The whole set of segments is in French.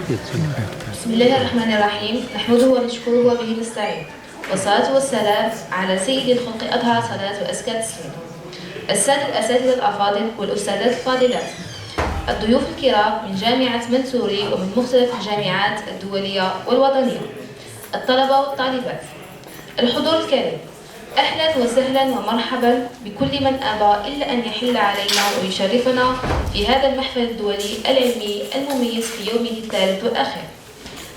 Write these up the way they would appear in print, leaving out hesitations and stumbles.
بسم الله الرحمن الرحيم نحمده ونشكره وبه نستعين والصلاة والسلام على سيد الخلق أطهر صلاة وأزكى تسليم. السادة الأساتذة الأفاضل والأستاذات الفاضلات، الضيوف الكرام من جامعة منصوري ومن مختلف الجامعات الدولية والوطنية، الطلبة والطالبات، الحضور الكريم، أهلا وسهلا ومرحبا بكل من أبى إلا أن يحل علينا ويشرفنا في هذا المحفل الدولي العلمي المميز في يومه الثالث والأخير.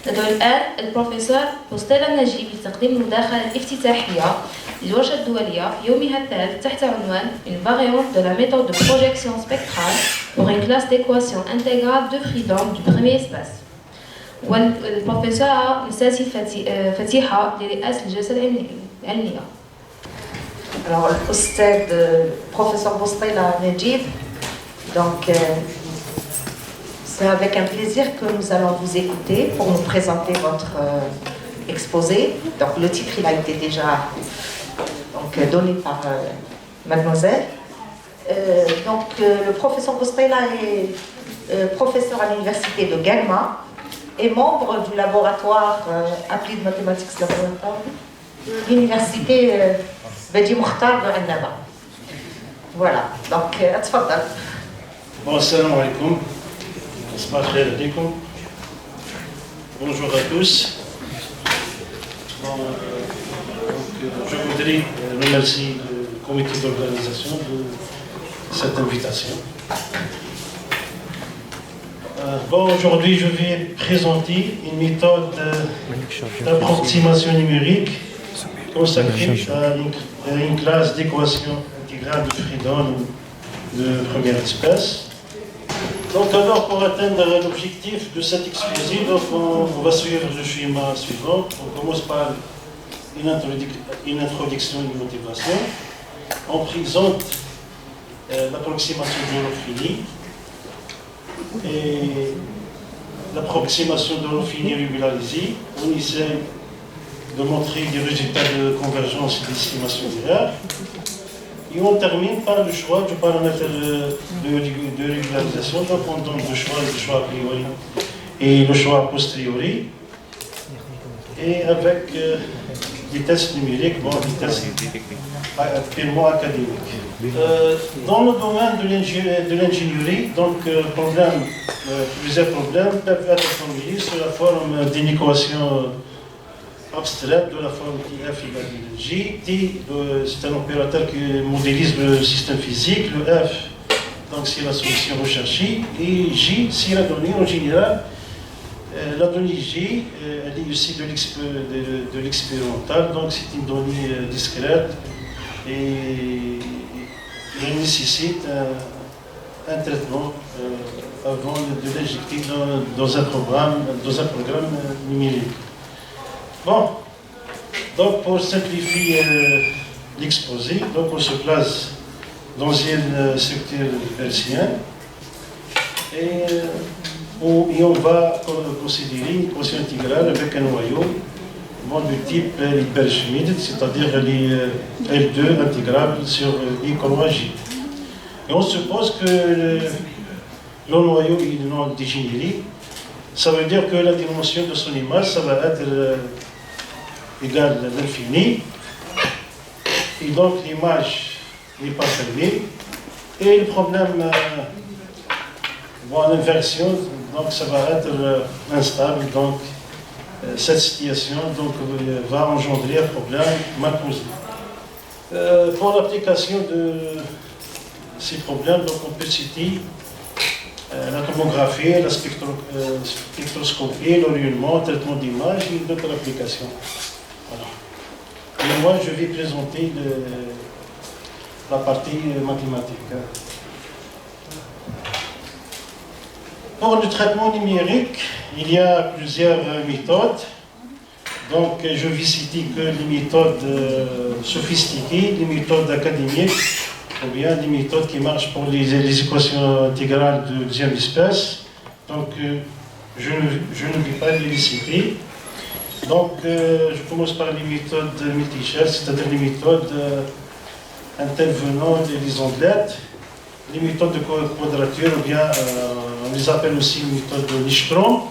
ندعو الآن البروفيسور بوستيلا نجيب لتقديم المداخلة الافتتاحية للورشة الدولية في يومها الثالث تحت عنوان Une variante de la méthode de projection spectrale pour une classe d'équation intégrale de Freedom du premier espace. والبروفيسورة نساسي فتيحة لرئاسة الجلسة العلمية. Alors, l'Oustad, professeur Boustela Najib, donc c'est avec un plaisir que nous allons vous écouter pour nous présenter votre exposé. Donc, le titre il a été déjà donné par mademoiselle. Le professeur Boustela est professeur à l'université de Galma et membre du laboratoire Applied Mathematics Laboratory de l'université Badi Mokhtar de Annaba. Voilà, donc atfadal. Bon, salam alaikum. Bonjour à tous. Je voudrais remercier le comité d'organisation de cette invitation. Aujourd'hui, je vais présenter une méthode d'approximation numérique consacrée à une classe d'équation intégrale de Freedom de première espèce. Donc alors, pour atteindre l'objectif de cet exposé, on va suivre le schéma suivant. On commence par une introduction et une motivation. On présente l'approximation de l'orophilie et l'approximation de l'orophilie régularisée. On essaie de montrer des résultats de convergence et d'estimation d'erreur. Et on termine par le choix du paramètre de régularisation. Donc on donne le choix a priori et le choix a posteriori. Et avec des tests numériques, des tests purement académiques. Dans le domaine de l'ingénierie, plusieurs problèmes peuvent être formulés sous la forme d'une équation abstraite de la forme F égale G. T, c'est un opérateur qui modélise le système physique. Le F, donc c'est la solution recherchée. Et J, c'est la donnée en général. La donnée G, elle est aussi de l'expérimental, donc c'est une donnée discrète et elle nécessite un traitement avant de l'injecter dans un programme numérique. Bon, donc pour simplifier l'exposé, on se place dans une structure hertzienne et on va considérer une équation intégrale avec un noyau de type Hilbert-Schmidt, c'est-à-dire L2 intégrable sur I, J. Et on suppose que le noyau est non dégénéré. Ça veut dire que la dimension de son image, ça va être égale à l'infini. Et donc l'image n'est pas fermée. Et le problème, l'inversion, donc ça va être instable. Donc cette situation va engendrer un problème mal posé. Pour l'application de ces problèmes, on peut citer la tomographie, la spectroscopie, l'orientement, le traitement d'image et d'autres applications. Voilà. Et moi, je vais présenter la partie mathématique. Pour le traitement numérique, il y a plusieurs méthodes. Donc, je vais citer que les méthodes sophistiquées, les méthodes académiques, ou bien des méthodes qui marchent pour les équations intégrales de deuxième espèce. Donc, je ne vais pas les citer. Donc, je commence par les méthodes multi-échelles, c'est-à-dire les méthodes intervenant des ondelettes, les méthodes de quadrature, ou bien on les appelle aussi les méthodes de Nystrom,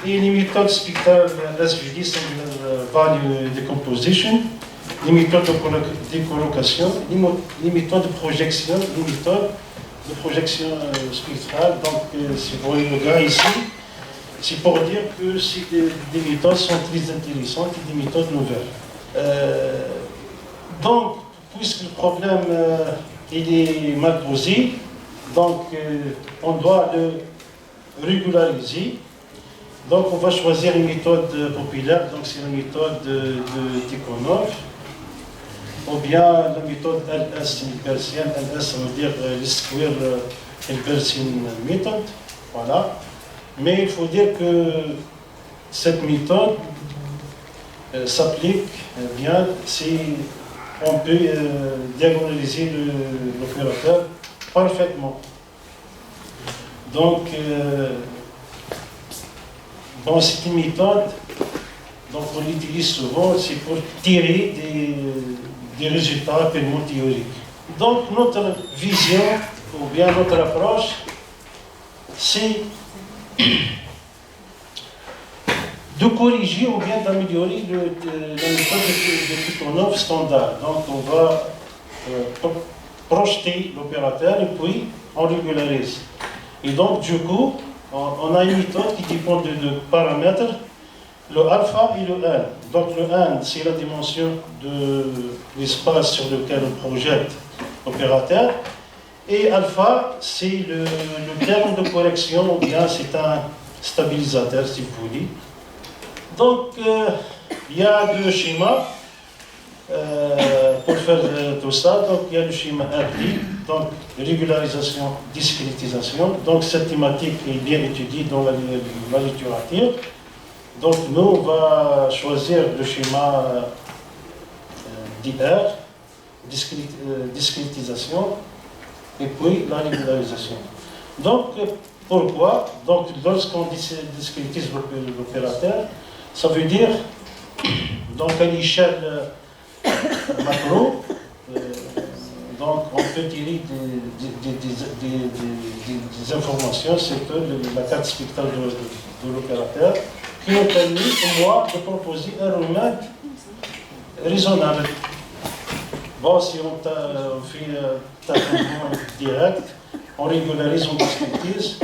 et les méthodes spectrales SVD, Singular Value Decomposition, les méthodes de décolocation, les méthodes de projection, les méthodes de projection spectrale. Donc, si vous voyez le gars ici, c'est pour dire que des méthodes sont très intéressantes et des méthodes nouvelles. Donc, puisque le problème il est mal posé, donc on doit le régulariser. Donc, on va choisir une méthode populaire, donc c'est la méthode de Tikhonov, ou bien la méthode LS persienne. LS, ça veut dire le Square Persian Method. Voilà. Mais il faut dire que cette méthode s'applique bien si on peut diagonaliser l'opérateur parfaitement. Donc, bon, c'est une méthode, donc on l'utilise souvent, c'est pour tirer des résultats purement théoriques. Donc, notre vision, ou bien notre approche, c'est de corriger ou bien d'améliorer la méthode de Tikhonov standard. Donc, on va projeter l'opérateur et puis on régularise. Et donc, du coup, on a une méthode qui dépend de deux paramètres, le alpha et le n. Donc, le n, c'est la dimension de l'espace sur lequel on projette l'opérateur. Et alpha, c'est le terme de correction, ou bien c'est un stabilisateur, si vous voulez. Donc, il y a deux schémas pour faire tout ça. Donc, il y a le schéma RD, donc régularisation, discrétisation. Donc, cette thématique est bien étudiée dans la littérature. Donc, nous, on va choisir le schéma d'IR, discrétisation, et puis la régularisation. Donc, pourquoi? Donc, lorsqu'on discrétise l'opérateur, ça veut dire, donc à l'échelle macro, donc on peut tirer des informations sur la carte spectrale de l'opérateur qui ont permis au moi de proposer un remède raisonnable. Bon, si on fait un traitement direct, on régularise, on discrétise,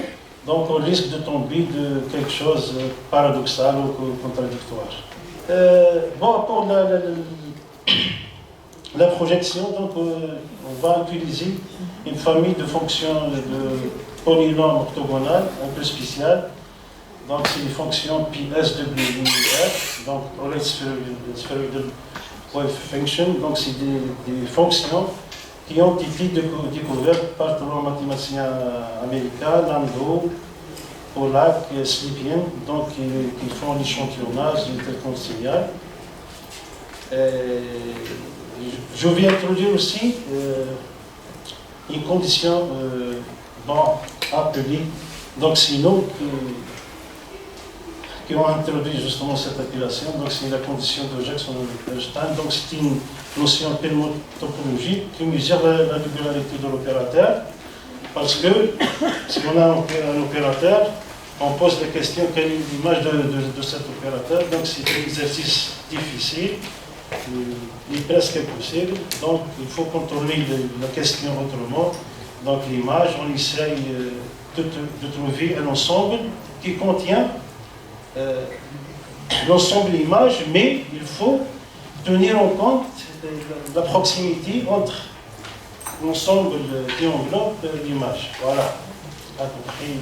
donc on risque de tomber de quelque chose de paradoxal ou contradictoire. Bon, pour la projection, donc, on va utiliser une famille de fonctions de polynômes octogonales, un peu spéciales. Donc, c'est les fonctions PSWR, donc Spheroidal Wave Function. Donc, c'est des fonctions qui ont été découvertes par trois mathématiciens américains, Landau, Pollack et Slepian, donc qui font l'échantillonnage du traitement de signal. Je vais introduire aussi une condition appelée, donc c'est nous qui ont introduit justement cette appellation, donc c'est la condition de Jackson-Einstein, donc c'est une notion topologique qui mesure la régularité de l'opérateur, parce que si on a un opérateur, on pose la question quelle est l'image de cet opérateur, donc c'est un exercice difficile, il est presque impossible, donc il faut contourner la question autrement. Donc l'image, on essaye de trouver un ensemble qui contient l'ensemble image, mais il faut tenir en compte la proximité entre l'ensemble qui englobe l'image. Voilà, à peu près.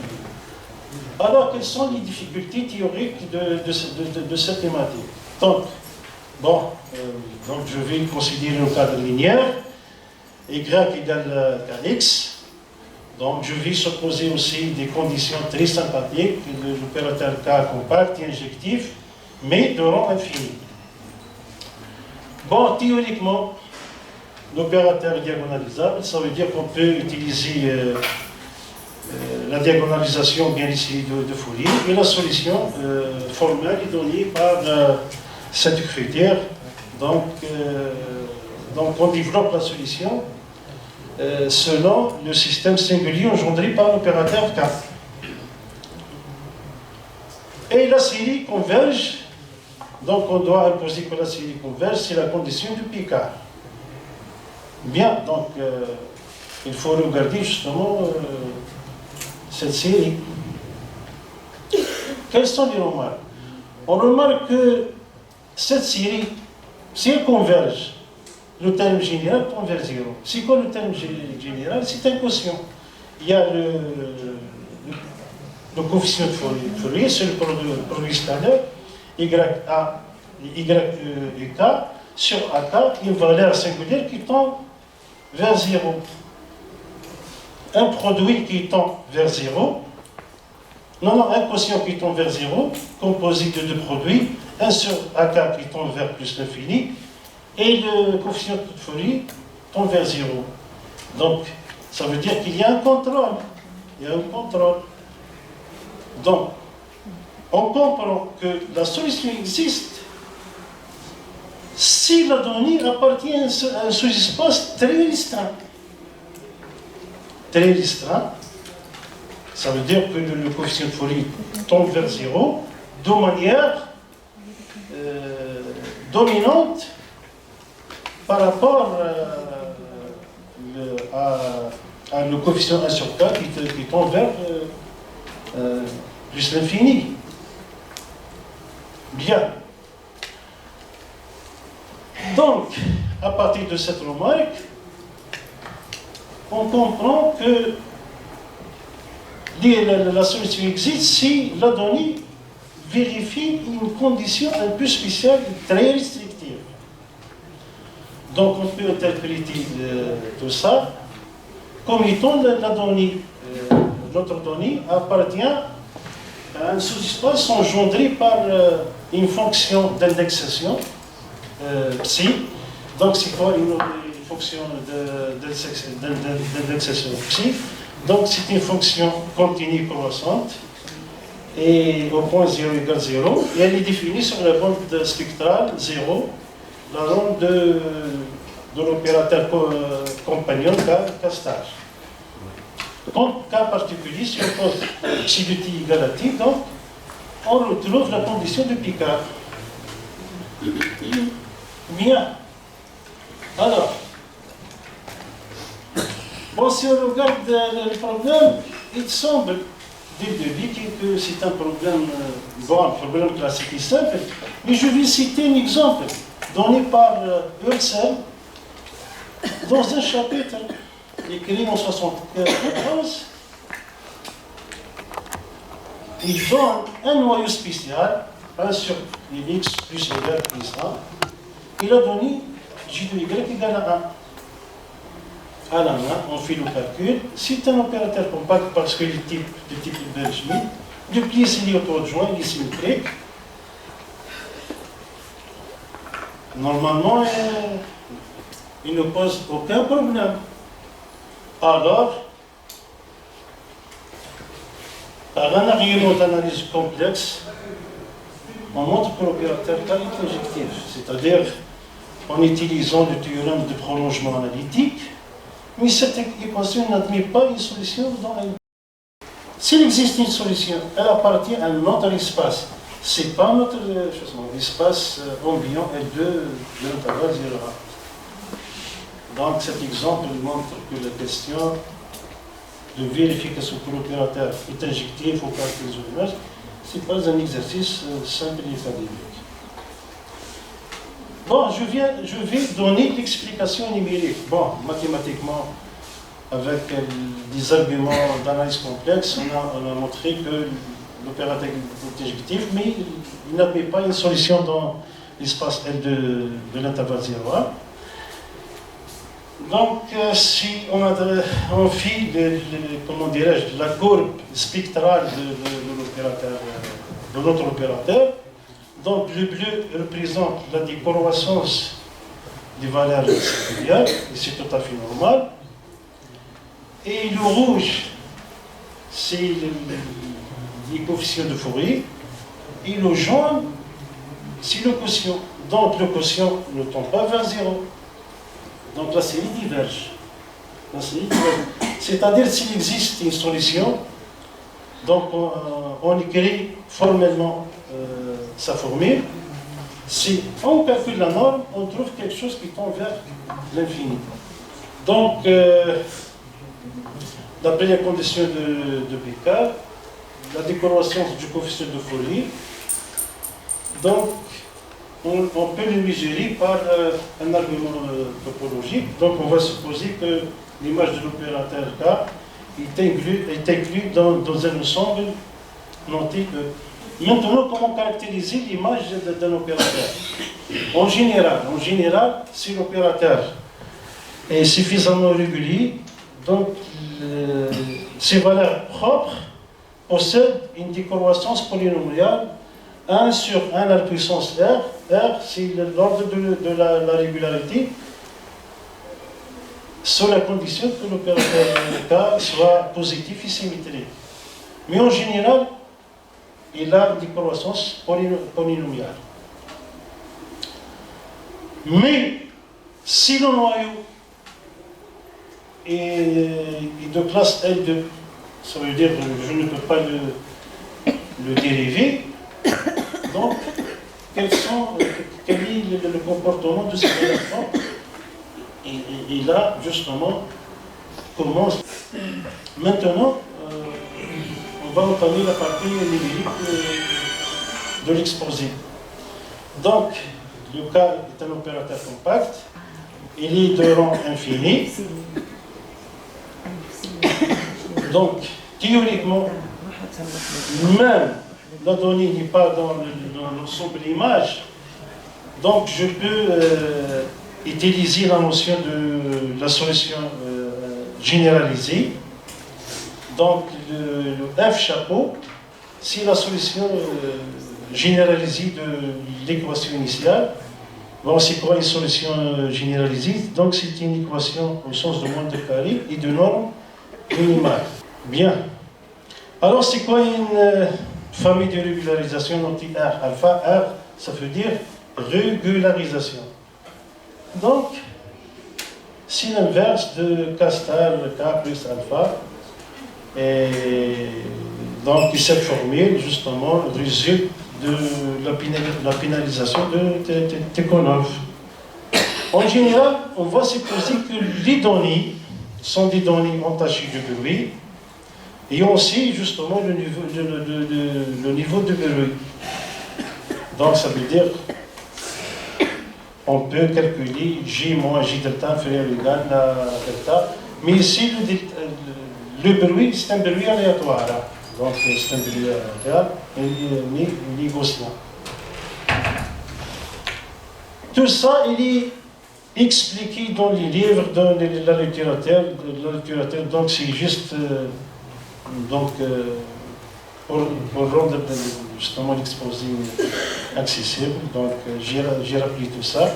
Alors, quelles sont les difficultés théoriques de cette thématique? Donc, donc je vais considérer le cadre linéaire, y égale à x. Donc je vais supposer aussi des conditions très sympathiques, l'opérateur K compact et injectif, mais de rang infini. Bon, théoriquement, l'opérateur est diagonalisable, ça veut dire qu'on peut utiliser la diagonalisation bien ici de Fourier, et la solution formelle est donnée par cette critère. Donc on développe la solution selon le système singulier engendré par l'opérateur K. Et la série converge, donc on doit imposer que la série converge, c'est la condition du Picard. Bien, donc il faut regarder justement cette série. Quelles sont les remarques? On remarque que cette série, si elle converge, le terme général tend vers 0. C'est quoi le terme général? C'est un quotient. Il y a le coefficient de Fourier, c'est le produit scalaire, YA, YK, sur AK, une valeur singulière qui tend vers 0. Un produit qui tend vers 0, un quotient qui tend vers 0, composé de deux produits, un sur AK qui tend vers plus l'infini, et le coefficient de Fourier tend vers 0. Donc, ça veut dire qu'il y a un contrôle. Il y a un contrôle. Donc, on comprend que la solution existe si la donnée appartient à un sous-espace très restreint. Très restreint, ça veut dire que le coefficient de Fourier tombe vers 0 de manière dominante par rapport à le coefficient 1 sur K qui tend vers plus l'infini. Bien. Donc, à partir de cette remarque, on comprend que la solution existe si la donnée vérifie une condition un peu spéciale et très restrictive. Donc, on peut interpréter tout ça comme étant la donnée. Notre donnée appartient à un sous-espace engendré par une fonction d'indexation psi. Donc, c'est quoi une fonction d'indexation psi? Donc, c'est une fonction continue croissante et au point 0 égale 0. Et elle est définie sur la bande spectrale 0, la bande de l'opérateur compagnon K stage. Donc, cas particulier, si on pose psi de t égale à t, donc, on retrouve la condition de Picard. Bien. Alors, bon, si on regarde le problème, il semble, dès le début, que c'est un problème, un problème classique et simple, mais je vais citer un exemple donné par Husserl dans un chapitre écrit en 1974. Il donne un noyau spécial, 1 sur x plus y plus 1. Il a donné j de y égale à 1. À la main, on fait le calcul. C'est un opérateur compact parce qu'il est de type Hilbert-Schmidt. Le pli est lié au adjoint, il est symétrique. Normalement, il ne pose aucun problème. Alors, par un argument d'analyse complexe, on montre que l'opérateur K est injectif, c'est-à-dire en utilisant le théorème de prolongement analytique, mais cette équation n'admet pas une solution dans un. S'il existe une solution, elle appartient à un autre espace. Ce n'est pas notre espace ambiant L2 de l'intervalle 0,1. Donc cet exemple montre que la question de vérification que l'opérateur est injectif au calcul des images, ce n'est pas un exercice simple et académique. Bon, je vais donner l'explication numérique. Bon, mathématiquement, avec des arguments d'analyse complexe, on a montré que l'opérateur est injectif, mais il n'admet pas une solution dans l'espace L de l'intervalle 0,1. Donc, si on fit la courbe spectrale de l'opérateur, de notre opérateur, donc le bleu représente la décroissance des valeurs singulières, et c'est tout à fait normal. Et le rouge, c'est les coefficients de Fourier, et le jaune, c'est le quotient. Donc le quotient ne tend pas vers 0. Donc la série diverge. C'est-à-dire s'il existe une solution, Donc on écrit formellement sa formule. Si on calcule la norme, on trouve quelque chose qui tend vers l'infini. Donc, d'après les conditions de Picard, la décroissance du coefficient de Fourier, donc on peut le mesurer par un argument topologique. Donc on va supposer que l'image de l'opérateur K est inclue dans un ensemble noté E. Maintenant, comment caractériser l'image d'un opérateur? En général, si l'opérateur est suffisamment régulier, donc ses valeurs propres possèdent une décroissance polynomiale 1 sur 1 à la puissance R. R, c'est l'ordre de la régularité, sous la condition que l'opérateur K soit positif et symétrique. Mais en général, il a une décroissance polynomiale. Mais si le noyau est de classe L2, ça veut dire que je ne peux pas le dériver, donc quel est le comportement de ces éléments? Et là, justement, commence. Maintenant, on va entamer la partie numérique de l'exposé. Donc, le K est un opérateur compact, il est de rang infini. Donc, théoriquement, même la donnée n'est pas dans l'ensemble de l'image, donc je peux utiliser la notion de la solution généralisée. Donc le F chapeau, c'est la solution généralisée de l'équation initiale. Bon, c'est quoi une solution généralisée? Donc c'est une équation au sens de moindre carré et de norme minimale. Bien. Alors c'est quoi une famille de régularisation notée R? Alpha R, ça veut dire régularisation. Donc, c'est l'inverse de K star, K plus alpha. Et donc, cette formule, justement, résulte de la pénalisation de Tikhonov. En général, on va supposer que les données sont des données entachées de bruit et aussi, justement, le niveau de bruit. Donc, ça veut dire on peut calculer J moins J delta inférieur ou égal à delta. Mais ici, le bruit, c'est un bruit aléatoire. Donc, c'est un bruit aléatoire, mais il est gaussien. Tout ça, il est expliqué dans les livres, dans la littérature. Donc, c'est juste pour rendre justement l'exposé accessible. Donc, j'ai rappelé tout ça.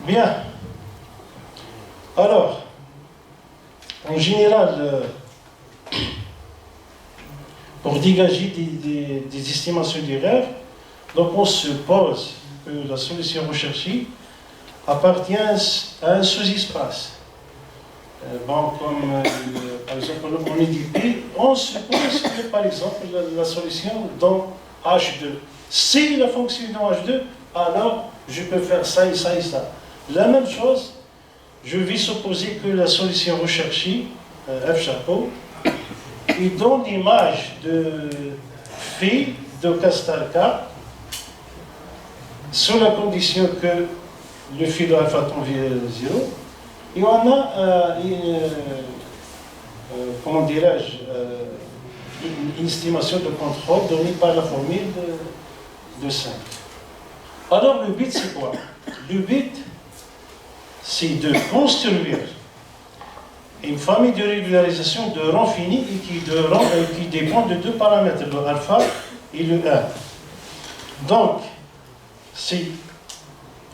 Bien. Alors, en général, pour dégager des estimations d'erreur, donc on suppose que la solution recherchée appartient à un sous-espace. Bon, comme par exemple on est dit, on suppose que par exemple la solution dans H2. Si la fonction est dans H2, alors je peux faire ça et ça et ça. La même chose, je vais supposer que la solution recherchée, F chapeau, est dans l'image de phi de K star K, sous la condition que le phi de alpha tend vers 0. Et on a comment dirais-je, une estimation de contrôle donnée par la formule de 5. Alors le but c'est quoi? Le but c'est de construire une famille de régularisation de rang fini et qui dépend de deux paramètres, le alpha et le 1. Donc,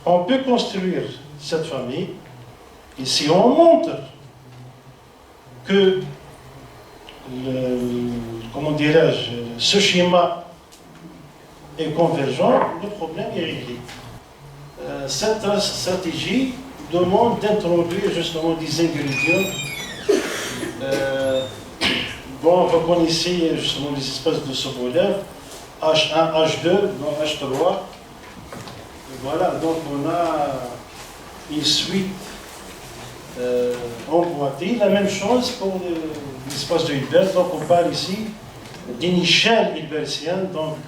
on peut construire cette famille. Et si on montre que, comment dirais-je, ce schéma est convergent, le problème est réglé. Cette stratégie demande d'introduire justement des ingrédients Bon, on reconnaît ici justement les espaces de Sobolev, H1, H2, non H3. Et voilà, donc on a une suite emboîtée. La même chose pour l'espace de Hilbert. Donc on parle ici d'une échelle hilbertienne, donc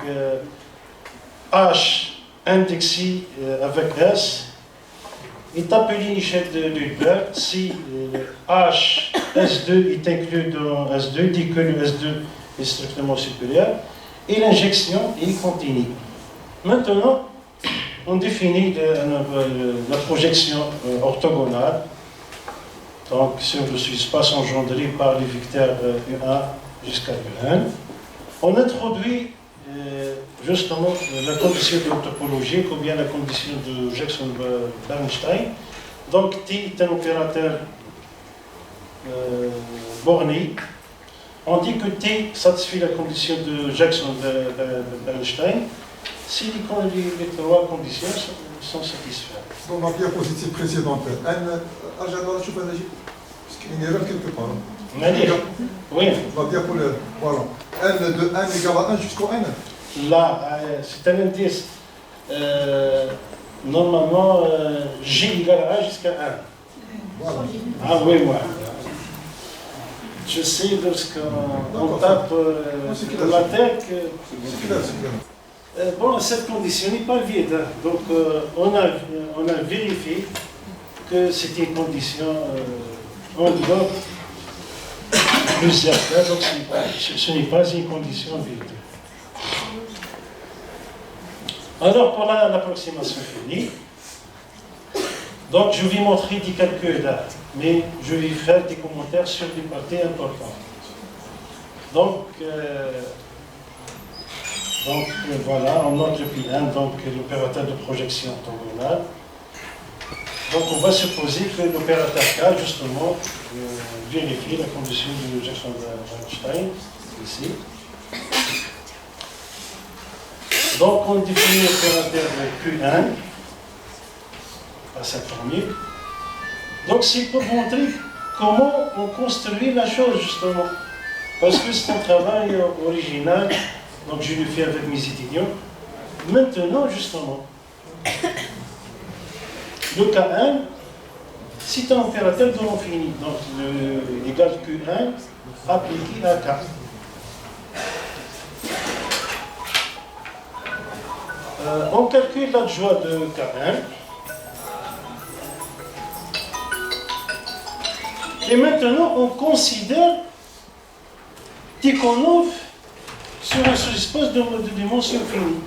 H indexé avec S est appelé une échelle de Hilbert si H S2 est inclus dans S2, dit que le S2 est strictement supérieur, et l'injection est continue. Maintenant, on définit la projection orthogonale, donc sur le sous-espace engendré par les vecteurs U1 jusqu'à U1. On introduit justement la condition de topologie, ou bien la condition de Jackson-Bernstein. Donc T est un opérateur borné. On dit que T satisfait la condition de Jackson-Bernstein si les trois conditions sont satisfaites. Dans la diapositive précédente, j'adore parce qu'il y a une erreur quelque part. Oui. La diapositive, voilà. N de 1 égale à 1 jusqu'au N. Là, c'est un indice. Normalement, J égale à 1 jusqu'à 1. Voilà. Ah oui, moi. Je sais, lorsqu'on tape dans la tête que... C'est clair. Bon, cette condition n'est pas vide. Hein. Donc, on a vérifié que c'était une condition en dehors plusieurs cas. Donc, ce n'est pas une condition vide. Alors, pour l'approximation finie, donc je vais montrer des calculs là, mais je vais faire des commentaires sur des parties importantes. Donc voilà, on note le P1, donc l'opérateur de projection orthogonale. Donc on va supposer que l'opérateur K, justement, vérifie la condition de Jackson-Bernstein, ici. Donc on définit l'opérateur Q1 à cette formule. Donc c'est pour montrer comment on construit la chose, justement. Parce que c'est un travail original, donc je le fais avec mes étudiants. Maintenant, justement, le K1, c'est un opérateur de l'infini, donc l'égal Q1 appliqué à K. On calcule l'adjoint de K1. Et maintenant, on considère Tikhonov sur un sous-espace de dimension finie.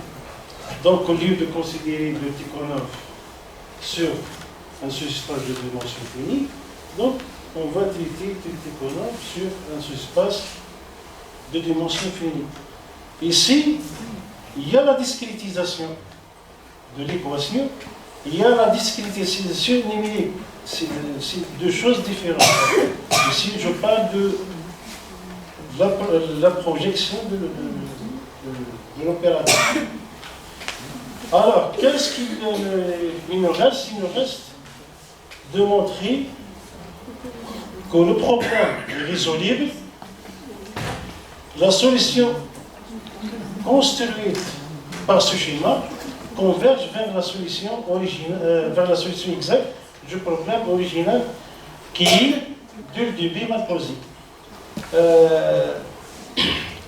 Donc, au lieu de considérer le Tikhonov sur un sous-espace de dimension finie, donc on va traiter le Tikhonov sur un sous-espace de dimension finie. Ici, il y a la discrétisation de l'équation, il y a la discrétisation numérique. C'est deux choses différentes. Ici, je parle de la projection de l'opérateur. Alors, qu'est-ce qu'il nous reste? Il nous reste de montrer que le problème est résoluble, la solution construite par ce schéma converge vers la solution exacte du problème original qui est du débit mal posé.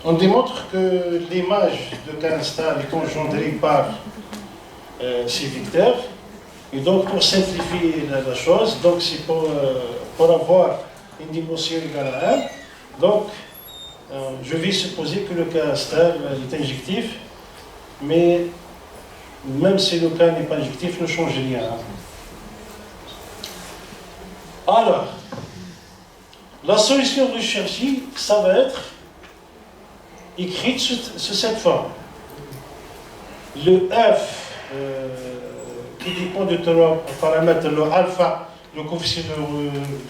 On démontre que l'image de K-star est engendrée par ces vecteurs. Et donc, pour simplifier la chose, donc c'est pour avoir une dimension égale à 1. Donc, je vais supposer que le K-star est injectif, mais même si le K n'est pas injectif, ne change rien. Alors, la solution recherchée, ça va être écrite sous cette forme. Le F qui dépend de trois paramètres, le alpha, le coefficient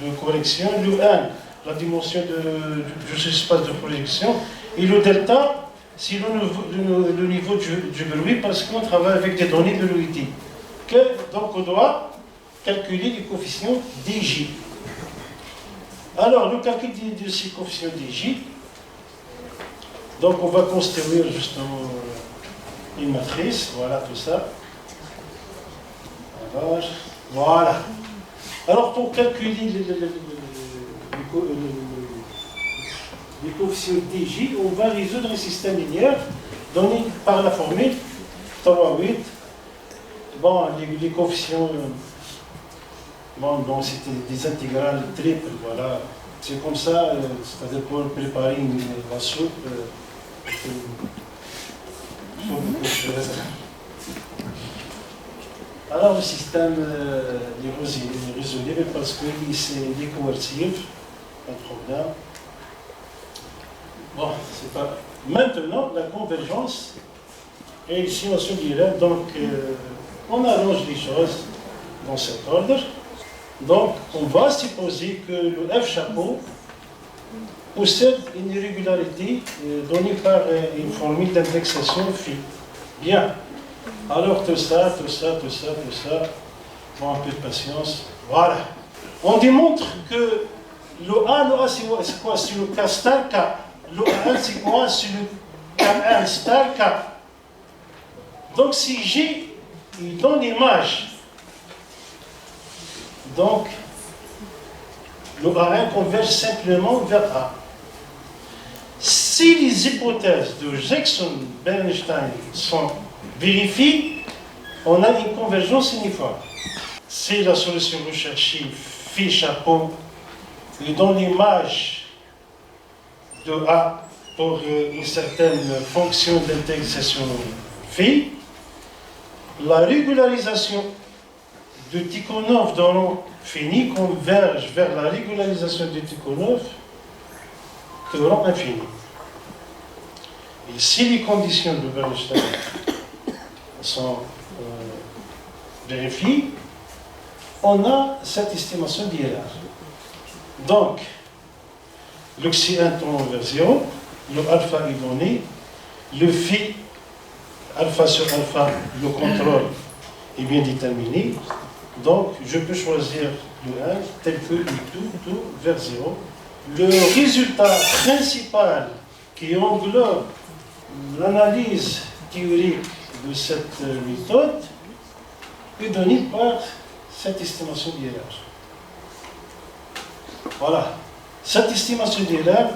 de correction, le 1, la dimension du espace de projection, et le delta, c'est le niveau du bruit, parce qu'on travaille avec des données de l'unité. Donc on doit calculer les coefficients DJ. Alors, le calcul de ces coefficients DJ, Donc on va construire justement une matrice, voilà tout ça. Alors, voilà. Alors pour calculer les coefficients DJ, on va résoudre un système linéaire donné par la formule 3, 8. Bon, les coefficients, bon, donc c'était des intégrales triples, voilà. C'est comme ça, c'est-à-dire pour préparer la soupe, il faut beaucoup de choses. Alors le système est résolu parce qu'il c'est déconvertible, pas de problème. Bon, c'est pas. Maintenant, la convergence est ici on se dirait, donc on arrange les choses dans cet ordre. Donc, on va supposer que le F chapeau possède une irrégularité donnée par une formule d'indexation phi. Bien. Alors, tout ça. Bon, un peu de patience. Voilà. On démontre que le A c'est quoi? C'est le K star K. Le A1, c'est quoi? C'est le K1 star K. Donc, si G, il donne l'image. Donc, le A1 converge simplement vers A. Si les hypothèses de Jackson-Bernstein sont vérifiées, on a une convergence uniforme. Si la solution recherchée phi chapeau lui donne l'image de A pour une certaine fonction d'indexation phi, la régularisation de Tikhonov dans rang fini converge vers la régularisation de Tikhonov de rang infini. Et si les conditions de Bernstein sont vérifiées, on a cette estimation d'IRR. Donc, le Xi1 tend vers 0, le alpha est donné, le phi, alpha sur alpha, le contrôle est bien déterminé. Donc, je peux choisir le 1 tel que le tout vers 0. Le résultat principal qui englobe l'analyse théorique de cette méthode est donné par cette estimation d'IRR. Voilà. Cette estimation d'IRR,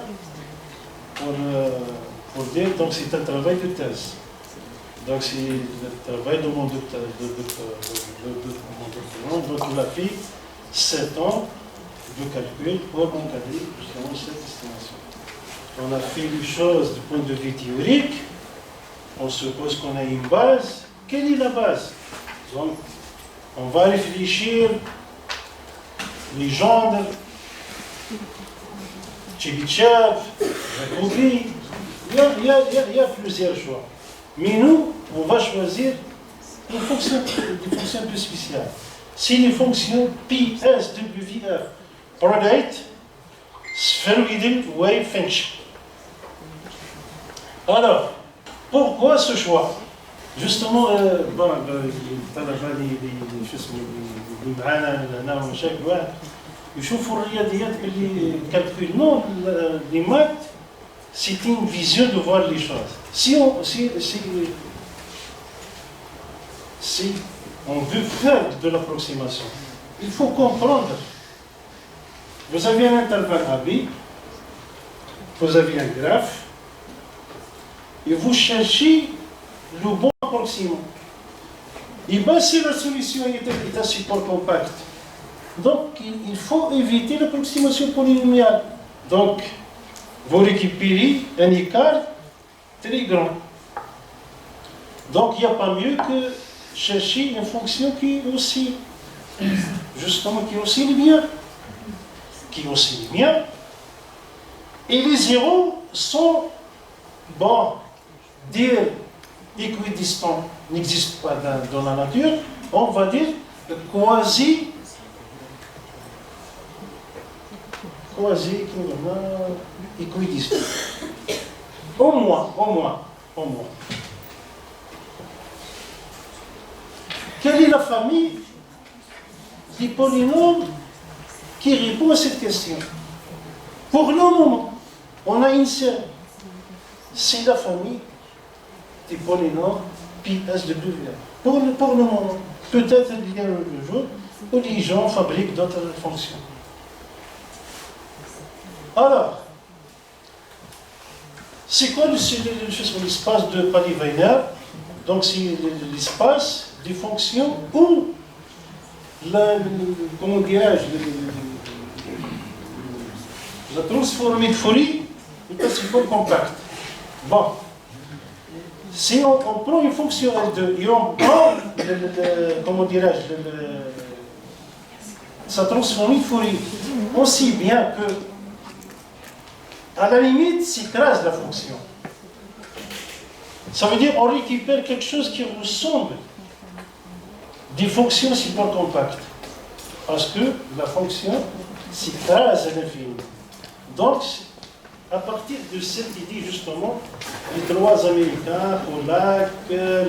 pour dire, donc c'est un travail de thèse. Donc c'est le travail de mon doctorat. Donc il a fait 7 ans de calcul pour encadrer justement cette estimation. On a fait les choses du point de vue théorique. On suppose qu'on a une base. Quelle est la base? Donc on va réfléchir les gendres, Chebyshev, Jacobi. Il y a plusieurs choix. Mais nous, on va choisir des fonctions un peu spéciales. C'est les fonctions PSWF, Product Spheroidal Wave Function. Alors, pourquoi ce choix? Justement, يشوفوا الرياضيات اللي calcul. Non, les maths, c'est une vision de voir les choses. Si on veut faire de l'approximation, il faut comprendre. Vous avez un intervalle AB, vous avez un graphe, et vous cherchez le bon approximant. Et bien, si la solution est un support compact, donc il faut éviter l'approximation polynomiale. Donc, vous récupérez un écart très grand. Donc, il n'y a pas mieux que chercher une fonction qui oscille. Justement, qui oscille bien. Qui oscille bien. Et les zéros sont, bon, dire équidistants n'existe pas dans la nature. On va dire quasi équidistant. Au moins. Quelle est la famille des polynômes qui répond à cette question? Pour le moment, on a une seule. c'est la famille des polynômes PSWF. Pour le moment, peut-être il y a un jour où les gens fabriquent d'autres fonctions. Alors, c'est quoi l'espace de Pauli-Wiener? Donc c'est l'espace des fonctions où comment dirais-je, la transformée de Fourier est assez peu compacte. Bon, si on prend une fonction L2 et on prend, comment dirais-je, sa transformée de Fourier, on sait bien que, à la limite, s'écrase la fonction. Ça veut dire qu'on récupère quelque chose qui ressemble des fonctions super compactes. Parce que la fonction s'écrase à l'infini. Donc, à partir de cette idée, justement, les trois Américains, Pollack,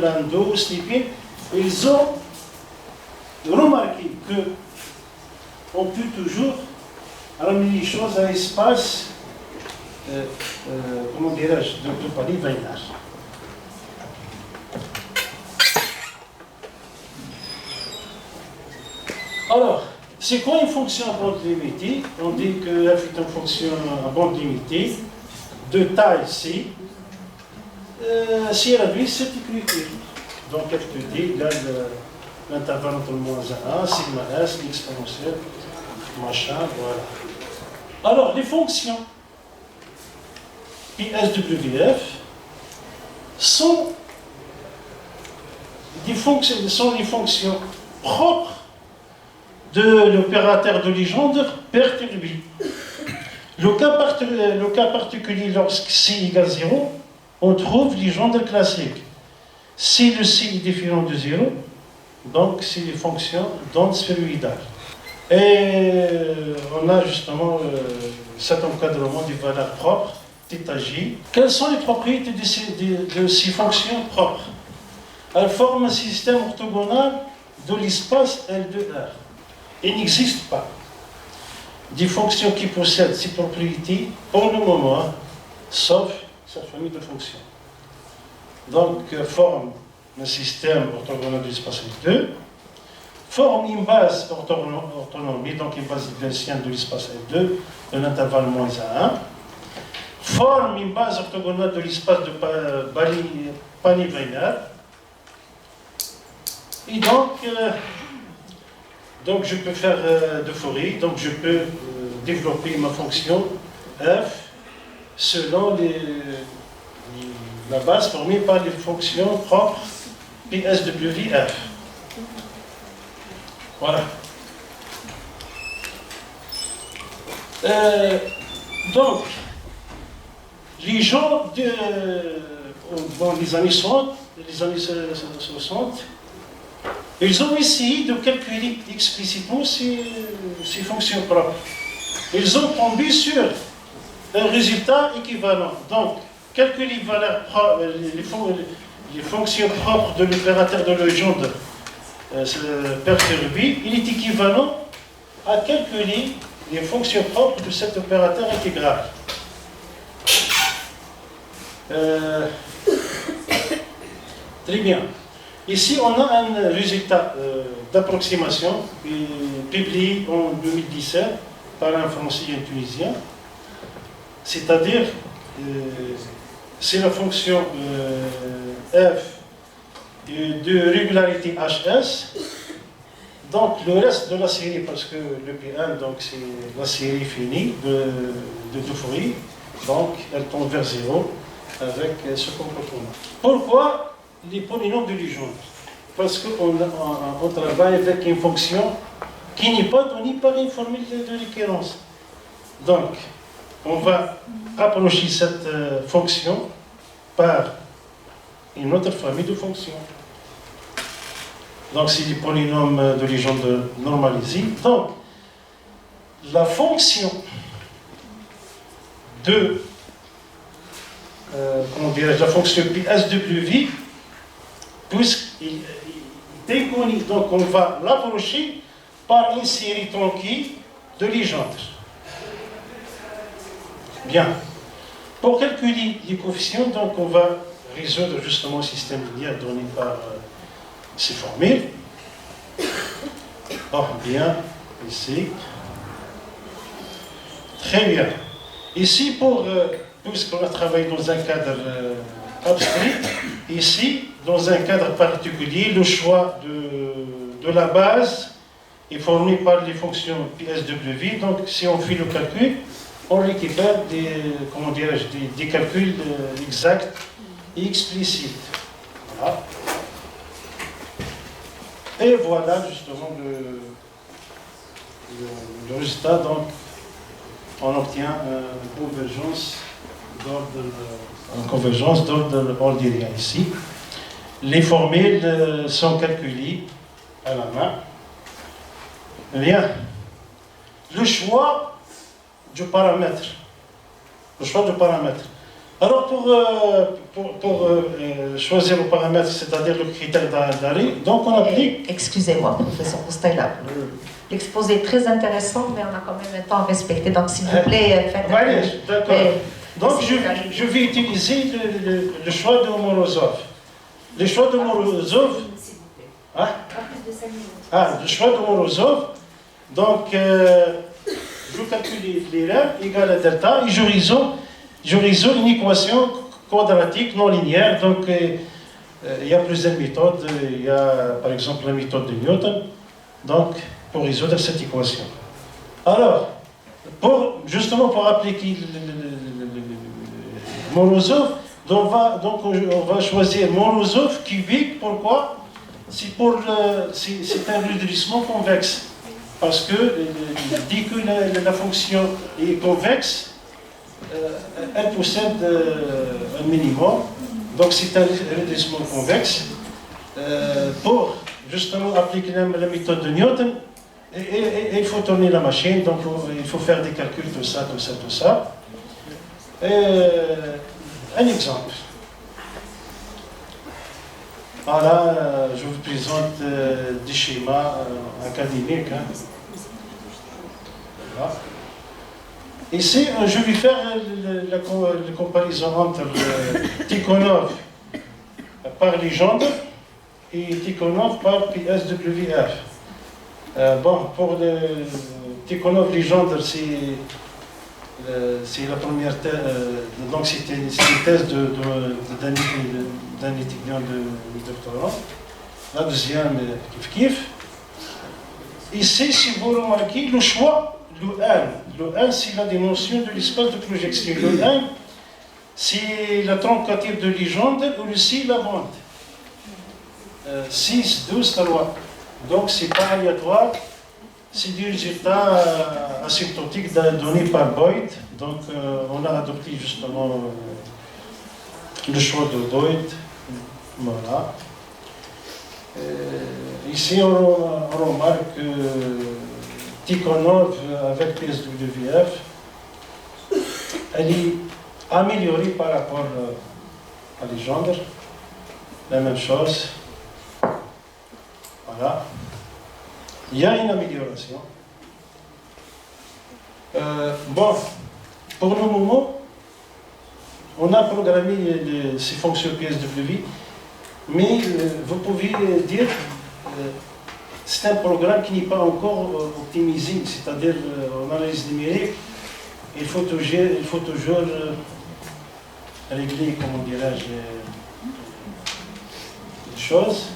Landau, Slipin, ils ont remarqué qu'on peut toujours ramener les choses à l'espace, comment dirais-je, de Pauli-Wiener. Alors, c'est quoi une fonction à bande limitée? On dit que f est une fonction à bande limitée de taille C, si elle réduit cette écriture. Donc f de d égale l'intervalle entre le moins 1, sigma s, l'exponentielle, machin, voilà. Alors, les fonctions PSWF sont les fonctions propres de l'opérateur de Legendre perturbé. Le cas particulier, lorsque C égale 0, on trouve Legendre classique. Si le C est différent de 0, donc c'est les fonctions d'onde sphéroïdale. Et on a justement cet encadrement des valeurs propres, θj. Quelles sont les propriétés de ces fonctions propres? Elles forment un système orthogonal de l'espace L2R. Il n'existe pas des fonctions qui possèdent ces propriétés pour le moment, sauf cette famille de fonctions. Donc, forme un système orthogonal de l'espace L2, forme une base orthonomique, donc une base gaussienne de l'espace L2, de l'intervalle moins à 1, forme une base orthogonale de l'espace de Pauli-Wiener, et donc je peux faire de Fourier, donc je peux développer ma fonction f selon la base formée par les fonctions propres PSWF. Voilà. Donc, les gens dans les années 60, ils ont essayé de calculer explicitement ces fonctions propres. Ils ont tombé sur un résultat équivalent. Donc, calculer les fonctions propres de l'opérateur de Legendre perturbé, il est équivalent à calculer les fonctions propres de cet opérateur intégral. Très bien. Ici, on a un résultat d'approximation publié en 2017 par un Français et un Tunisien. C'est-à-dire, c'est la fonction f de régularité HS. Donc, le reste de la série, parce que le P1, donc c'est la série finie de Fourier, donc elle tombe vers 0 avec ce comportement. Pourquoi les polynômes de Legendre? Parce qu'on travaille avec une fonction qui n'est pas donnée par une formule de récurrence. Donc, on va approcher cette fonction par une autre famille de fonctions. Donc, c'est les polynômes de Legendre normalisés. Donc, la fonction de, la fonction PSWV, puisqu'il est inconnu, donc on va l'approcher par une série tronquée de Legendre. Bien. Pour calculer les coefficients, donc on va résoudre justement le système linéaire donné par ces formules. Bon, bien, ici. Très bien. Ici, puisqu'on a travaillé dans un cadre abstrait, ici, dans un cadre particulier, le choix de la base est formé par les fonctions PSW. Donc, si on fait le calcul, on récupère des calculs exacts et explicites. Voilà. Et voilà justement le résultat. Donc, on obtient une convergence d'ordre ordinaire ici. Les formules sont calculées à la main. Bien. Le choix du paramètre. Alors, pour choisir le paramètre, c'est-à-dire le critère d'arrêt, donc on applique... Excusez-moi, professeur Boustaila. L'exposé est très intéressant, mais on a quand même un temps à respecter. Donc, s'il vous plaît, faites... Oui, d'accord. Donc, je vais utiliser le choix de Morozov. Le choix de Morozov... Hein? Le choix de Morozov. Donc, je calcule les règles égales à delta et je résous une équation quadratique non linéaire. Donc, il y a plusieurs méthodes. Il y a, par exemple, la méthode de Newton. Donc, pour résoudre cette équation. Alors, justement pour appliquer Morozov, on va choisir Morozov cubique. Pourquoi? C'est un réduisement convexe. Parce que dès que la fonction est convexe, elle possède un minimum. Donc c'est un réduisement convexe. Pour justement appliquer la méthode de Newton, il faut tourner la machine, donc il faut faire des calculs, tout ça. Un exemple. Voilà, je vous présente des schémas académiques. Hein. Voilà. Ici, je vais faire la comparaison entre Tikhonov par Legendre et Tikhonov par PSWF. Pour le Tikhonov Legendre, c'est la première thèse, donc c'était une thèse d'un étudiant de doctorat. La deuxième, Kif. Ici, si vous remarquez, le choix, le 1, c'est la dimension de l'espace de projection. Le 1, c'est la truncature de Legendre, ou le C, la bande. 6, 12, 3. Donc, ce n'est pas aléatoire. C'est des résultats asymptotiques donnés par Boyd. Donc, on a adopté justement le choix de Boyd. Voilà. Ici, on remarque Tikhonov avec PSWF, elle est améliorée par rapport à Legendre. La même chose. Voilà. Il y a une amélioration. Pour le moment, on a programmé ces fonctions PSW, mais vous pouvez dire c'est un programme qui n'est pas encore optimisé, c'est-à-dire en analyse numérique, il faut toujours régler, comment dirais-je, les choses.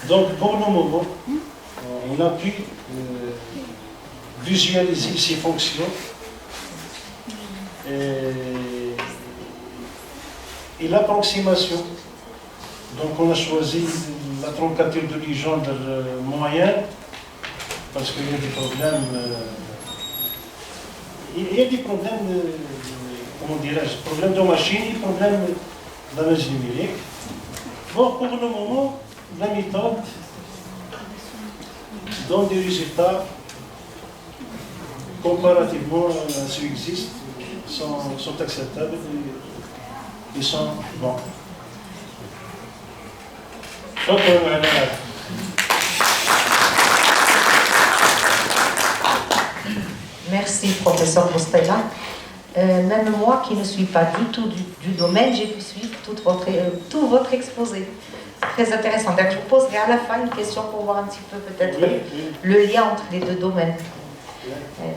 Donc pour le moment, on a pu visualiser ces fonctions et l'approximation. Donc on a choisi la truncature de Legendre moyenne parce qu'il y a des problèmes. Il y a des problèmes, comment dirais-je, problèmes de machine et problèmes d'analyse numérique. Bon, pour le moment, la méthode donne des résultats comparativement à ceux qui existent, sont acceptables et sont bons. Merci, professeur Boustaila. Même moi qui ne suis pas du tout du domaine, j'ai pu suivre tout votre exposé. Très intéressant. Donc, je vous poserai à la fin une question pour voir un petit peu peut-être le lien entre les deux domaines.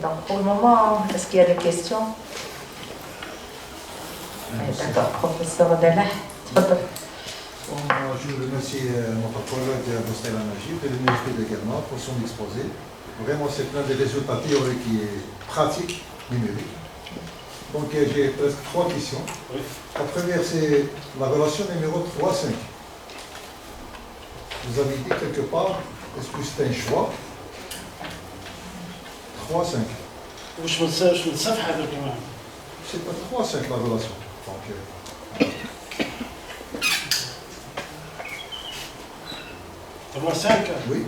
Donc pour le moment, est-ce qu'il y a des questions? D'accord, professeur Abdellah. Je remercie notre collègue Bostila Najib et le ministre également pour son exposé. Vraiment, c'est plein de résultats théoriques et pratiques numériques. Donc, j'ai presque 3 questions. La première, c'est la relation numéro 3-5. Vous avez dit quelque part, est-ce que c'est un choix? 3-5. C'est pas 3-5 la relation. Donc, 3-5. oui.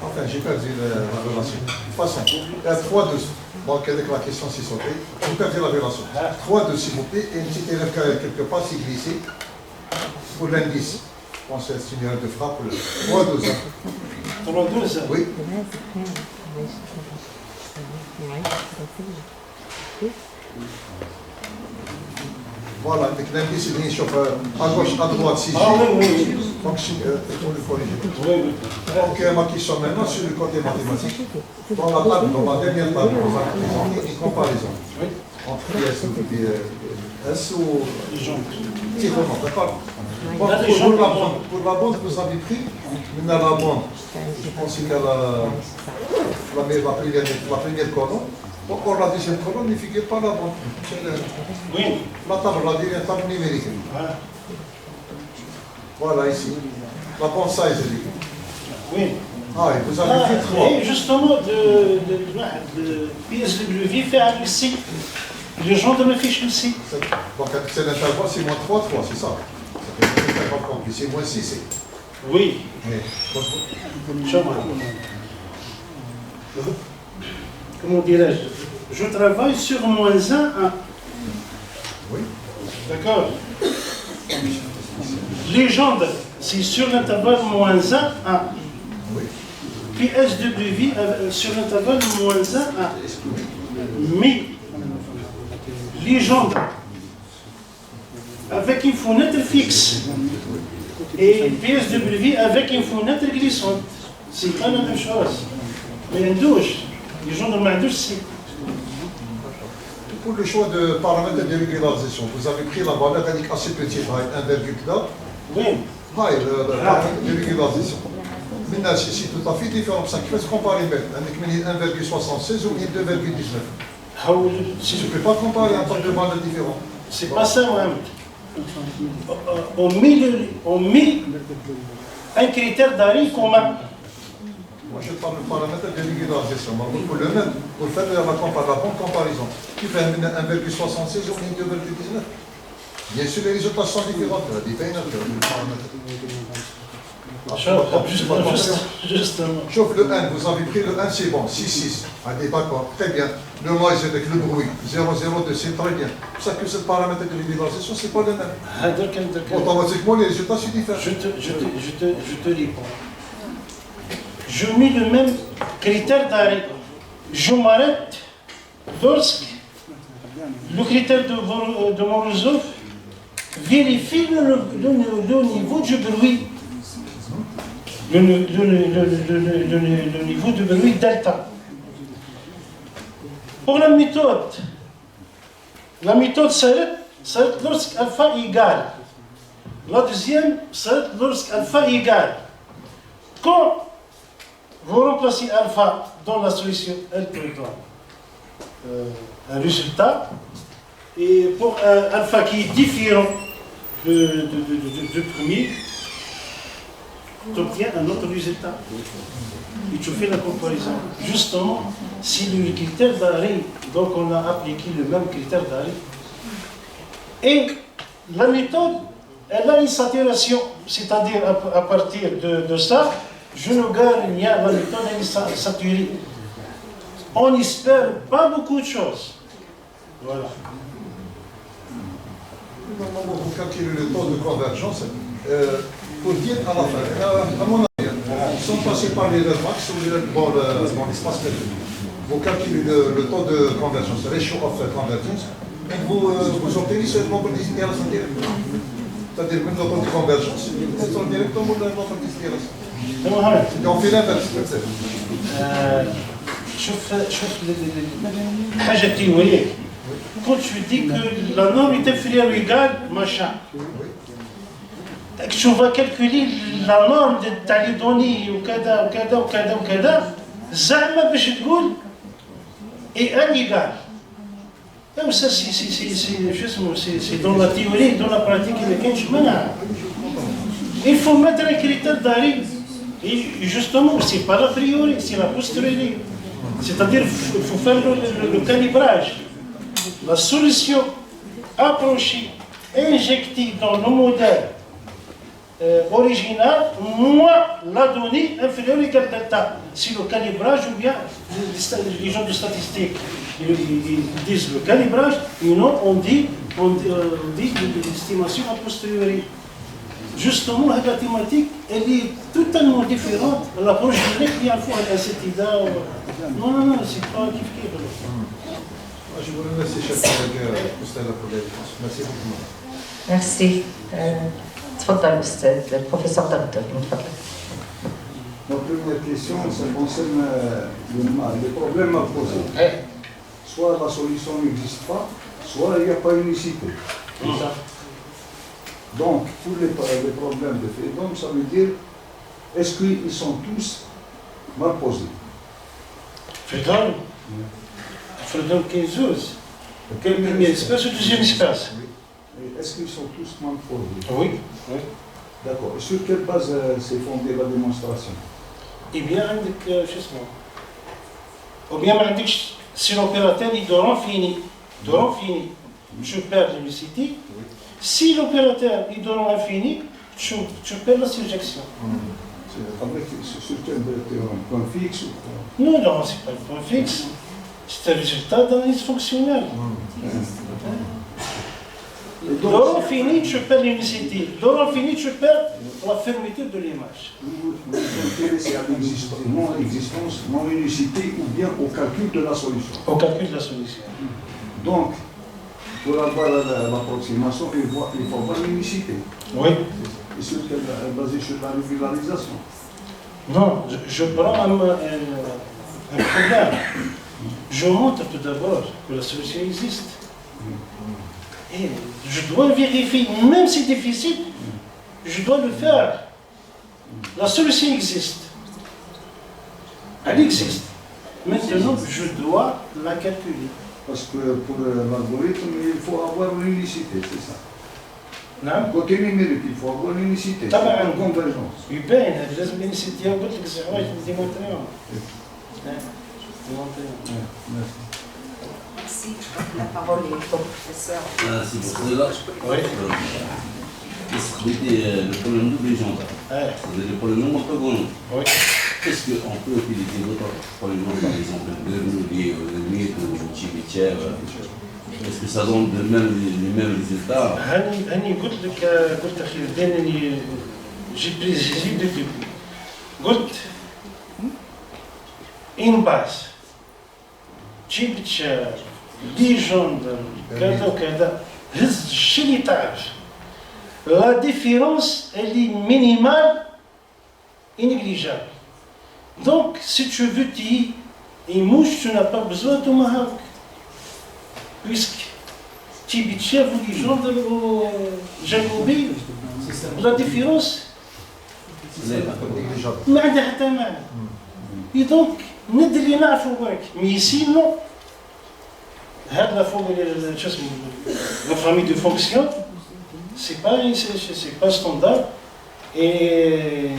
Enfin, j'ai perdu la relation. Pas 5. 3-2. Donc, avec la question s'est sautée. J'ai perdu la relation. 3-2, s'il vous plaît. Et une petite erreur quelque part, c'est glissé. Pour l'indice. Je pense que c'est une erreur de frappe. 3-2. 3-2. Oui. Voilà, avec l'indice, il est sur à gauche, à droite, 6. Ah oui, oui. Donc, il faut le corriger. Oui, oui. Donc, ma question maintenant sur le côté mathématique. Dans la table, dans la dernière table, vous avez présenté une comparaison entre PS ou PS ou Les gens. c'est bon, d'accord. Pour la bande, vous avez pris maintenant la bande. Je pense qu'il y a la première colonne. Encore la deuxième colonne ne figure pas la bande. Oui. La table, la dernière table numérique. Voilà ici. La bande size, elle est. Oui. Ah, et vous avez fait 3. Et justement, de PSW fait un ici. Les gens de me fichent ici. Donc, c'est l'intervalle, c'est moins 3, 3, c'est ça. C'est l'intervalle compris, c'est moins 6. Oui. Mais, Comment dirais-je? Je travaille sur moins 1 à. oui. D'accord. Légende, c'est sur l'intervalle moins 1 à. Oui. PSW sur l'intervalle moins 1 à. Mais, légende, avec une fenêtre fixe, et PSW avec une fenêtre glissante. C'est pas la même chose. Mais une douche, les gens dans ma douche, c'est. Pour le choix de paramètres de régularisation, vous avez pris la valeur assez petite, 1,4. Oui. Le paramètre de régularisation. Maintenant, c'est tout à fait différent. Ça fait comparer avec 1,76 ou 2,19. Si je ne peux pas comparer en tant que valeurs différentes. C'est pas ça, même. On met un critère d'arrêt commun. Moi, je parle de paramètre de régularisation. Pour le même, pour faire la bonne comparaison, tu fais 1,76 ou 2,19. Bien sûr, les résultats sont différents. Il y a des paramètres. Justement. Sauf le 1, vous avez pris le 1, c'est bon, 6,6. Allez, d'accord, très bien. Le noise avec le bruit, 0,02, c'est très bien. C'est pour ça que ce paramètre de régularisation, ce n'est pas le même. Automatiquement, les résultats sont différents. Je te réponds. Je mets le même critère d'arrêt. Je m'arrête lorsque le critère de Morozov vérifie le niveau du bruit. Le niveau de bruit delta. Pour la méthode s'arrête lorsqu'alpha égale. La deuxième s'arrête lorsqu'alpha égale. Quand vous remplacez alpha dans la solution, elle te donne un résultat. Et pour un alpha qui est différent du premier, tu obtiens un autre résultat. Et tu fais la comparaison. Justement, si le critère d'arrêt, donc on a appliqué le même critère d'arrêt, et la méthode, elle a une saturation, c'est-à-dire à partir de ça, je ne gagne rien, la méthode elle est saturée. On n'espère pas beaucoup de choses. Voilà. Normalement, vous calculez le taux de convergence pour dire à la fin, à mon avis, ils sont passés par les max ou dans l'espace perdu. vous calculez le taux de convergence, le ratio of convergence, et vous obtenez ce nombre d'itérations directes. C'est-à-dire même le taux de convergence, ils sont directement le nombre d'itérations. Et on fait l'inverse, peut-être. شوف حاجة تيوريك. Quand tu dis que la norme est inférieure ou égale, machin. Tu vas calculer la norme تاع les données وكذا وكذا وكذا وكذا زعما باش تقول et un égal. Et ça c'est dans la théorie, dans la pratique ما كاينش منع. Il faut mettre un critère d'arrêt. Et justement, c'est pas l'a priori, c'est la posteriori. C'est-à-dire qu'il faut faire le calibrage. La solution approchée, injectée dans le modèle original, moins la donnée inférieure égale delta. C'est le calibrage ou bien les gens de statistique ils disent le calibrage, et non, on dit l'estimation a posteriori. Justement, la thématique, elle est totalement différente de l'approche directe qu'il y a à fois à l'ACTIDA. Non, c'est pas kiff-kiff. Je vous remercie, chef collègue, pour les réponses. Merci beaucoup. Merci. تفضل أستاذ البروفيسور دكتور تفضل. Ma première question, ça concerne les problèmes à poser. Soit la solution n'existe pas, soit il n'y a pas unicité. Donc, pour les problèmes de Freedom, ça veut dire, est-ce qu'ils sont tous mal posés? Freedom, quel premier espace ou deuxième espace? Est-ce qu'ils sont tous mal posés? Oui. D'accord. Et sur quelle base s'est fondée la démonstration? Eh bien, ou bien si l'opérateur est de rang fini, je perds l'unicité. Si l'opérateur est de rang infini, tu perds la surjection. Sur quel point fixe ou quoi? Non, c'est pas le point fixe. C'est un résultat d'analyse fonctionnelle. De rang fini, tu perds l'unicité. De rang fini, tu perds la fermeture de l'image. Vous vous intéressez à l'existence, non-unicité ou bien au calcul de la solution? Au calcul de la solution. Donc, pour avoir l'approximation, il faut avoir l'unicité. Oui. Et sur quelle basée sur la régularisation? Non, je prends un problème. Je montre tout d'abord que la solution existe. Et je dois vérifier, même si c'est difficile, je dois le faire. La solution existe. Elle existe. Maintenant, je dois la calculer. Parce que pour l'algorithme, il faut avoir l'unicité, c'est ça. Non? Côté numérique, il faut avoir l'unicité. Ah ben, une convergence. يبان هذا لازم الانسيتي قلت لك الزعواج ديمونطريهم. Merci. La parole est au professeur. Merci pour cela. Oui. Discuter le problème d'obligeante. C'est le problème orthogonal. Oui. Est-ce qu'on peut utiliser d'autres polynômes, par exemple, liés aux limites ou Chebyshev? Est-ce que ça donne les mêmes résultats? هاني قلت أخي الدين j'ai précisé dès le début. قلت une base Chebyshev Legendre كذا وكذا هز الشيء اللي تعرف. La différence elle est minimale et négligeable. Donc si tu veux tuer une mouche, tu n'as pas besoin de tomahawk. Puisque Chebyshev ou Legendre ou Jacobi, la différence ما عندها حتى معنى. Et donc ندير اللي نعرفو برك. Mais sinon هاد la famille de fonctions c'est pas standard et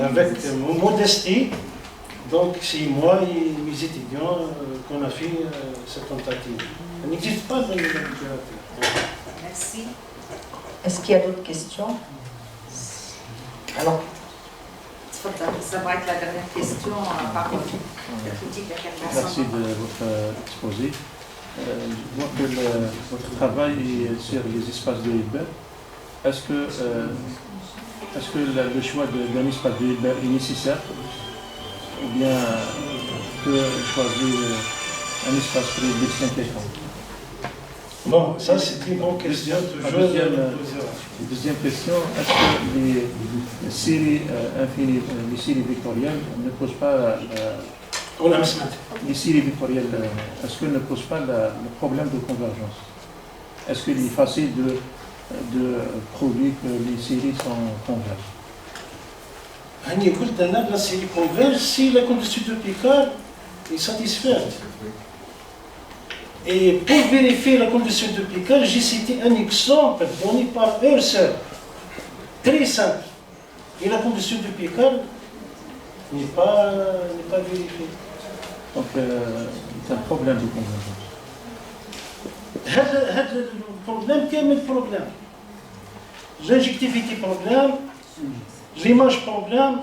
avec modestie. Donc c'est moi et mes étudiants qu'on a fait cette tentative. Elle n'existe pas dans les littératures. Merci. Est-ce qu'il y a d'autres questions? Alors, ça va être la dernière question par la critique de Merci de votre exposé. Je vois que votre travail est sur les espaces de Hilbert. Est-ce que le choix d'un espace de Hilbert est nécessaire ou bien peut choisir un espace pour les médecins quelconque. Bon, ça c'est une bonne question. Deuxième question, est-ce que les séries infinies, les séries vectorielles ne posent pas les séries vectorielles, est-ce qu'elles ne posent pas le problème de convergence? Est-ce qu'il est facile de prouver que les séries sont convergentes? La série converge si la condition de Picard est satisfaite. Et pour vérifier la condition de Picard, j'ai cité un exemple donné par Husserl, très simple. Et la condition de Picard n'est pas vérifiée. Donc, c'est un problème de convergence. هذا البروبليم كامل بروبليم. L'injectivité problème, l'image problème,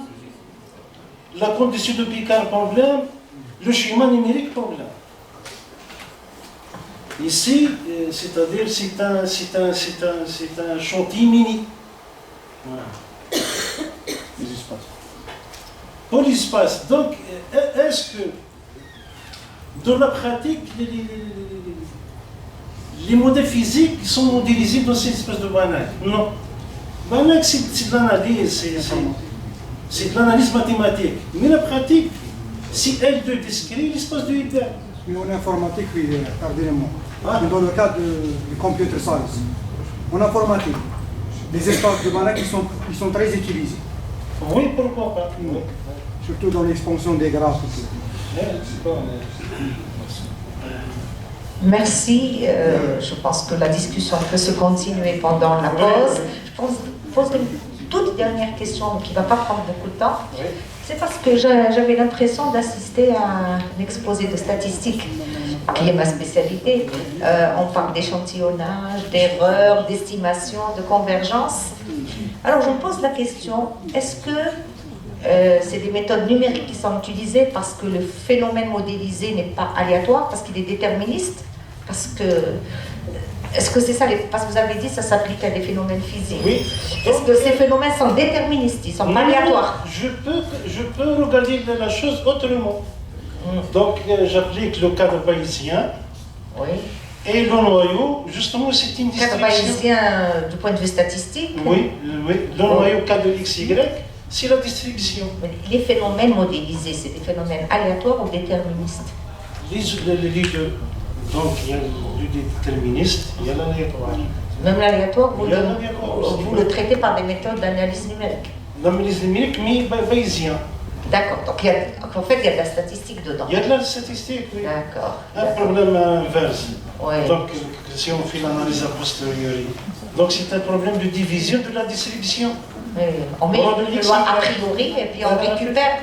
la condition de Picard problème, le schéma numérique problème. Ici, c'est-à-dire c'est un chantier mini. Voilà. Les espaces. Pour l'espace. Donc, est-ce que dans la pratique, les modèles physiques sont modélisés dans ces espèces de Banach? Non. Banach, c'est de l'analyse, c'est de l'analyse mathématique. Mais la pratique, si elle décrit l'espace de Hilbert. Mais en informatique, oui, pardonnez-moi. Dans le cas du computer science, en informatique, les espaces de Banach ils sont très utilisés. Oui, pourquoi pas. Oui. Surtout dans l'expansion des graphes. Merci. Je pense que la discussion peut se continuer pendant la pause. Je pose une toute dernière question qui ne va pas prendre beaucoup de temps. Oui. C'est parce que j'avais l'impression d'assister à un exposé de statistiques, qui est ma spécialité. On parle d'échantillonnage, d'erreurs, d'estimation, de convergence. Alors je me pose la question, est-ce que c'est des méthodes numériques qui sont utilisées parce que le phénomène modélisé n'est pas aléatoire, parce qu'il est déterministe? Est-ce que c'est ça, parce que vous avez dit que ça s'applique à des phénomènes physiques? Oui. Est-ce que ces phénomènes sont déterministes, ils sont pas aléatoires? Je peux regarder la chose autrement. Donc j'applique le cadre bayésien. Oui. Et le noyau, justement, c'est une Cadre distribution. bayésien du point de vue statistique? Oui. Le noyau K de XY, c'est la distribution. Les phénomènes modélisés, c'est des phénomènes aléatoires ou déterministes? Les deux. Donc il y a le déterministe, il y a l'aléatoire. Même l'aléatoire, Il y a l'aléatoire aussi. vous le traitez par des méthodes d'analyse numérique? L'analyse numérique, mais bayésien. D'accord, donc en fait il y a de la statistique dedans. Il y a de la statistique, oui. D'accord. Un problème inverse. Oui. Donc si on fait l'analyse a posteriori. Donc c'est un problème de division de la distribution. Oui. On met une loi a priori et puis on récupère.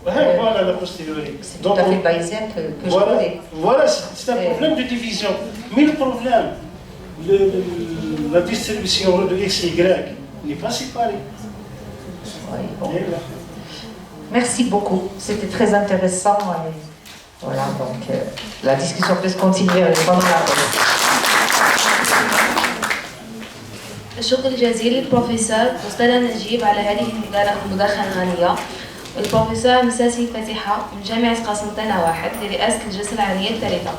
Voilà la posteriori. C'est tout à fait bayésien que je connais. Voilà, c'est un problème de division. Mais le problème, la distribution de x, y n'est pas séparée. Oui, bon. Merci beaucoup, c'était très intéressant. Voilà, donc la discussion peut se continuer pendant la pause. الشكر الجزيل للبروفيسور مصطفى نجيب على هذه المداخلة الغنية، والبروفيسور مساسي فاتحة من جامعة قسنطينة واحد لرئاسة الجلسة العالية الثالثة.